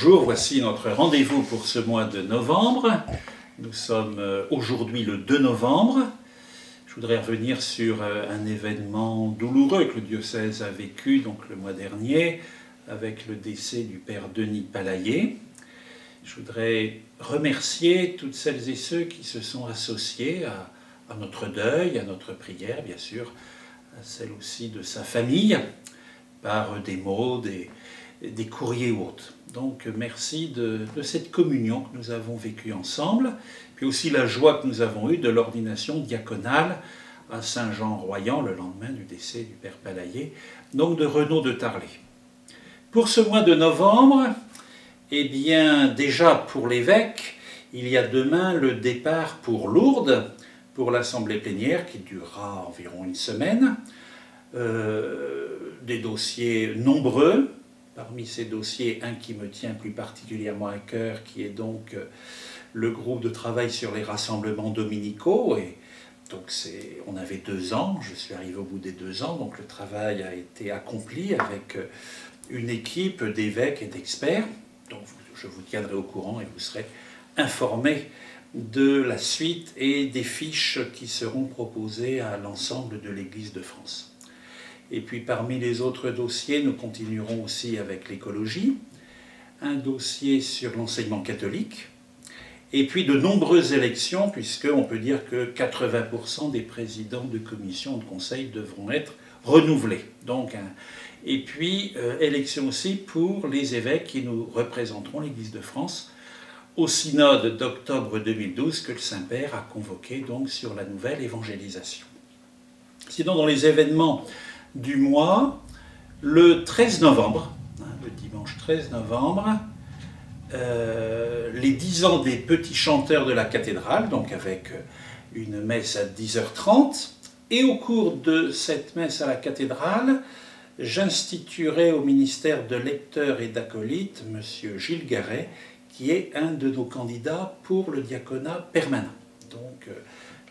Bonjour, voici notre rendez-vous pour ce mois de novembre. Nous sommes aujourd'hui le 2 novembre. Je voudrais revenir sur un événement douloureux que le diocèse a vécu donc le mois dernier avec le décès du père Denis Palaillé. Je voudrais remercier toutes celles et ceux qui se sont associés à notre deuil, à notre prière, bien sûr, à celle aussi de sa famille, par des mots, des courriers ou autres. Donc merci de cette communion que nous avons vécue ensemble, puis aussi la joie que nous avons eue de l'ordination diaconale à Saint-Jean-Royan le lendemain du décès du père Palaillé, donc de Renaud de Tarlé. Pour ce mois de novembre, eh bien déjà pour l'évêque, il y a demain le départ pour Lourdes, pour l'assemblée plénière qui durera environ une semaine. Des dossiers nombreux. Parmi ces dossiers, un qui me tient plus particulièrement à cœur, qui est donc le groupe de travail sur les rassemblements dominicaux. Et donc on avait 2 ans, je suis arrivé au bout des 2 ans, donc le travail a été accompli avec une équipe d'évêques et d'experts. Donc je vous tiendrai au courant et vous serez informés de la suite et des fiches qui seront proposées à l'ensemble de l'Église de France. Et puis parmi les autres dossiers, nous continuerons aussi avec l'écologie, un dossier sur l'enseignement catholique, et puis de nombreuses élections, puisqu'on peut dire que 80% des présidents de commissions de conseil devront être renouvelés. Donc, et puis élections aussi pour les évêques qui nous représenteront l'Église de France au synode d'octobre 2012 que le Saint-Père a convoqué donc sur la nouvelle évangélisation. Sinon, dans les événements du mois, le 13 novembre, le dimanche 13 novembre, les 10 ans des petits chanteurs de la cathédrale, donc avec une messe à 10h30, et au cours de cette messe à la cathédrale, j'instituerai au ministère de lecteurs et d'acolytes M. Gilles Garret, qui est un de nos candidats pour le diaconat permanent. Donc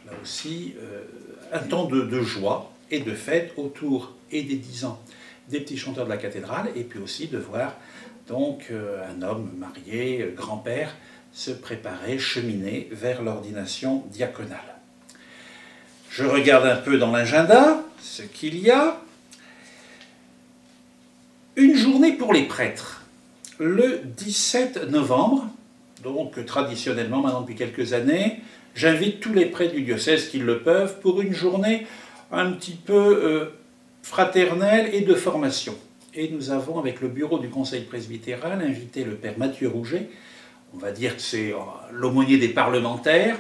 là aussi, un temps de joie et de fête autour et des 10 ans des petits chanteurs de la cathédrale, et puis aussi de voir donc un homme marié, grand-père, se préparer, cheminer vers l'ordination diaconale. Je regarde un peu dans l'agenda ce qu'il y a. Une journée pour les prêtres, le 17 novembre, donc traditionnellement, maintenant depuis quelques années, j'invite tous les prêtres du diocèse qui le peuvent pour une journée un petit peu fraternelle et de formation. Et nous avons, avec le bureau du conseil presbytéral, invité le père Mathieu Rouget, on va dire que c'est l'aumônier des parlementaires,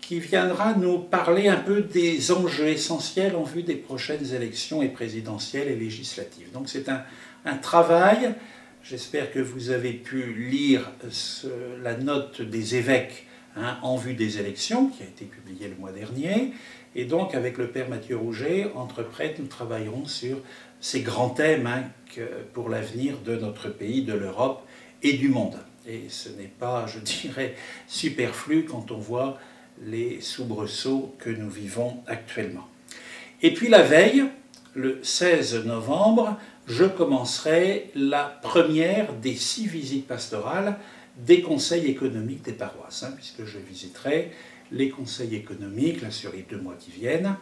qui viendra nous parler un peu des enjeux essentiels en vue des prochaines élections et présidentielles et législatives. Donc c'est un travail, j'espère que vous avez pu lire la note des évêques en vue des élections, qui a été publiée le mois dernier. Et donc, avec le père Mathieu Rouget, entre prêtres, nous travaillerons sur ces grands thèmes pour l'avenir de notre pays, de l'Europe et du monde. Et ce n'est pas, je dirais, superflu quand on voit les soubresauts que nous vivons actuellement. Et puis la veille, le 16 novembre, je commencerai la première des 6 visites pastorales des conseils économiques des paroisses, puisque je visiterai les conseils économiques, là, sur les 2 mois qui viennent,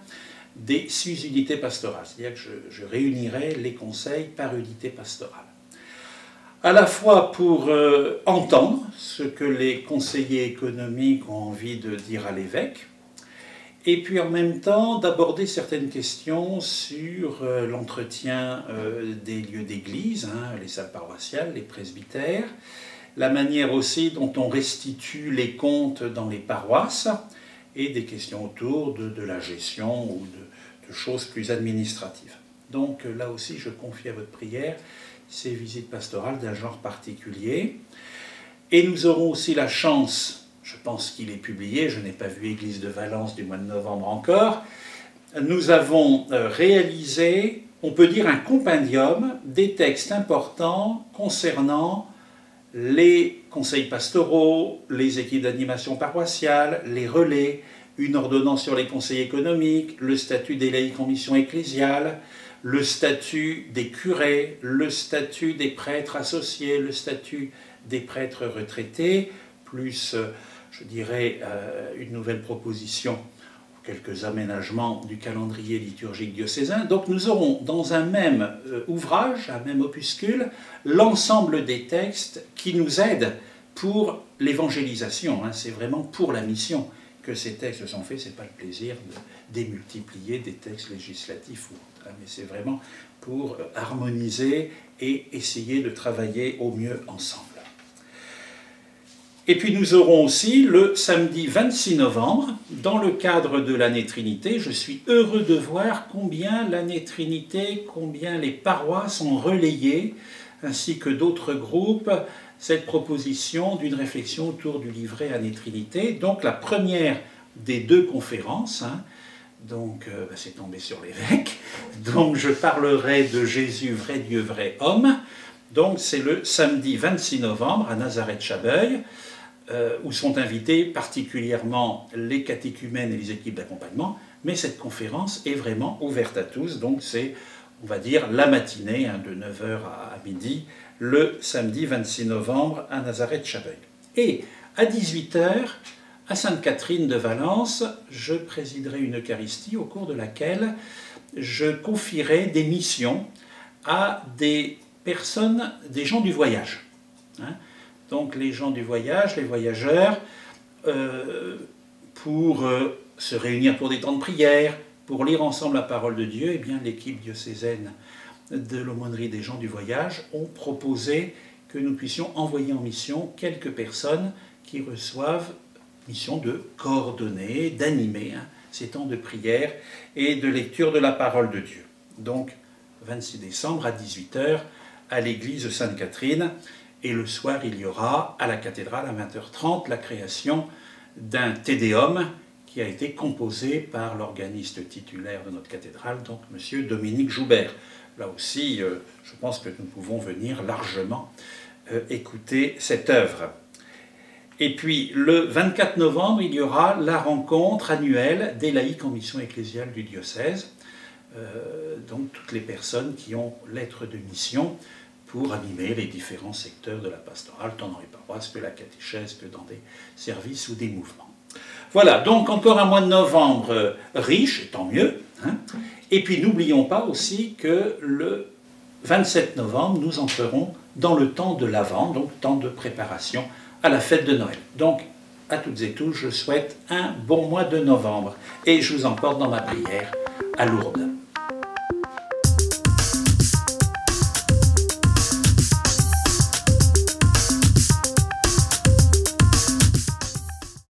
des 6 unités pastorales. C'est-à-dire que je réunirai les conseils par unité pastorale. À la fois pour entendre ce que les conseillers économiques ont envie de dire à l'évêque, et puis en même temps d'aborder certaines questions sur l'entretien des lieux d'église, les salles paroissiales, les presbytères, la manière aussi dont on restitue les comptes dans les paroisses, et des questions autour de la gestion ou de choses plus administratives. Donc là aussi, je confie à votre prière ces visites pastorales d'un genre particulier. Et nous aurons aussi la chance, je pense qu'il est publié, je n'ai pas vu Église de Valence du mois de novembre encore, nous avons réalisé, on peut dire, un compendium des textes importants concernant les conseils pastoraux, les équipes d'animation paroissiale, les relais, une ordonnance sur les conseils économiques, le statut des laïcs en mission ecclésiale, le statut des curés, le statut des prêtres associés, le statut des prêtres retraités, plus, je dirais, une nouvelle proposition, quelques aménagements du calendrier liturgique diocésain. Donc nous aurons dans un même ouvrage, un même opuscule, l'ensemble des textes qui nous aident pour l'évangélisation. C'est vraiment pour la mission que ces textes sont faits. Ce n'est pas le plaisir de démultiplier des textes législatifs ou autres, mais c'est vraiment pour harmoniser et essayer de travailler au mieux ensemble. Et puis nous aurons aussi le samedi 26 novembre, dans le cadre de l'année Trinité. Je suis heureux de voir combien l'année Trinité, combien les paroisses ont relayé, ainsi que d'autres groupes, cette proposition d'une réflexion autour du livret année Trinité. Donc la première des deux conférences, donc c'est tombé sur l'évêque, donc je parlerai de Jésus, vrai Dieu, vrai homme. Donc c'est le samedi 26 novembre à Nazareth-Chabeuil, où sont invités particulièrement les catéchumènes et les équipes d'accompagnement, mais cette conférence est vraiment ouverte à tous, donc c'est, on va dire, la matinée, de 9h à midi, le samedi 26 novembre à Nazareth-Chabeuil. Et à 18h, à Sainte-Catherine de Valence, je présiderai une Eucharistie au cours de laquelle je confierai des missions à des personnes, des gens du voyage. Donc les gens du voyage, les voyageurs, pour se réunir pour des temps de prière, pour lire ensemble la parole de Dieu, eh bien l'équipe diocésaine de l'aumônerie des gens du voyage ont proposé que nous puissions envoyer en mission quelques personnes qui reçoivent mission de coordonner, d'animer ces temps de prière et de lecture de la parole de Dieu. Donc 26 décembre à 18h à l'église Sainte-Catherine. Et le soir, il y aura à la cathédrale à 20h30 la création d'un Tédéum qui a été composé par l'organiste titulaire de notre cathédrale, donc M. Dominique Joubert. Là aussi, je pense que nous pouvons venir largement écouter cette œuvre. Et puis, le 24 novembre, il y aura la rencontre annuelle des laïcs en mission ecclésiale du diocèse. Donc, toutes les personnes qui ont lettre de mission pour animer les différents secteurs de la pastorale, tant dans les paroisses que la catéchèse, que dans des services ou des mouvements. Voilà, donc encore un mois de novembre riche, et tant mieux. Et puis n'oublions pas aussi que le 27 novembre, nous entrerons dans le temps de l'Avent, donc temps de préparation à la fête de Noël. Donc, à toutes et tous, je souhaite un bon mois de novembre. Et je vous emporte dans ma prière à Lourdes.